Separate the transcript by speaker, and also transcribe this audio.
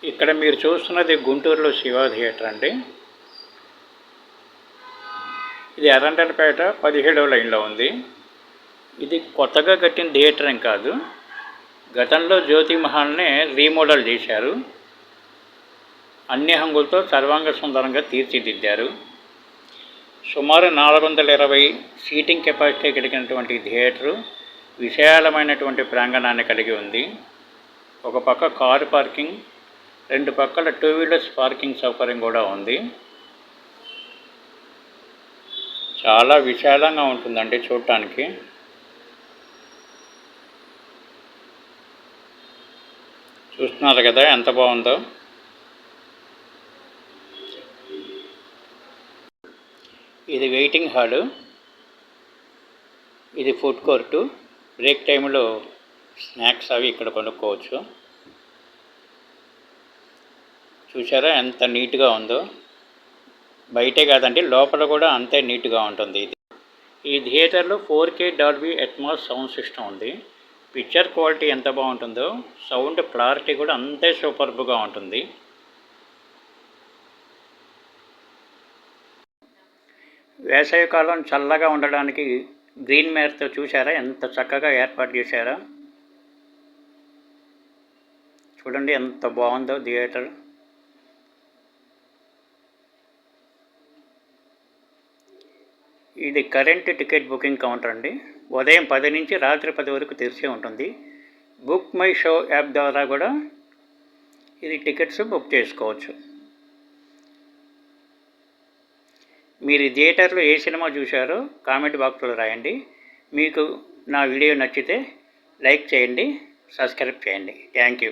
Speaker 1: ఇక్కడ మీరు చూస్తున్నది గుంటూరులో శివ థియేటర్ అండి. ఇది ఎర్రంటలపేట 17వ లైన్లో ఉంది. ఇది కొత్తగా కట్టిన థియేటర్ ఏం కాదు. గతంలో జ్యోతి మహల్నే రీమోడల్ చేశారు. అన్ని హంగులతో సర్వాంగ సుందరంగా తీర్చిదిద్దారు. సుమారు 420 సీటింగ్ కెపాసిటీ కలిగినటువంటి థియేటరు విశాలమైనటువంటి ప్రాంగణాన్ని కలిగి ఉంది. ఒక పక్క కారు పార్కింగ్, 2 పక్కల 2 వీలర్స్ పార్కింగ్ సౌకర్యం కూడా ఉంది. చాలా విశాలంగా ఉంటుందండి చూడటానికి. చూస్తున్నారు కదా ఎంత బాగుందో. ఇది వెయిటింగ్ హాలు, ఇది ఫుడ్ కోర్టు. బ్రేక్ టైంలో స్నాక్స్ అవి ఇక్కడ కొనుక్కోవచ్చు. చూసారా ఎంత నీట్గా ఉందో. బయటే కాదండి, లోపల కూడా అంతే నీట్గా ఉంటుంది. ఈ థియేటర్లో 4K Dolby Atmos sound system ఉంది. పిక్చర్ క్వాలిటీ ఎంత బాగుంటుందో సౌండ్ క్లారిటీ కూడా అంతే సూపర్బ్గా ఉంటుంది. వేసవికాలం చల్లగా ఉండడానికి గ్రీన్ మ్యాట్తో చూసారా ఎంత చక్కగా ఏర్పాటు చేశారా. చూడండి ఎంత బాగుందో థియేటర్. ఇది కరెంట్ టికెట్ బుకింగ్ కౌంటర్ అండి. ఉదయం 10 నుంచి రాత్రి 10 వరకు తెరిచి ఉంటుంది. బుక్ మై షో యాప్ ద్వారా కూడా ఇది టికెట్స్ బుక్ చేసుకోవచ్చు. మీరు థియేటర్లో ఏ సినిమా చూశారో కామెంట్ బాక్స్లో రాయండి. మీకు నా వీడియో నచ్చితే లైక్ చేయండి, సబ్స్క్రైబ్ చేయండి. Thank you.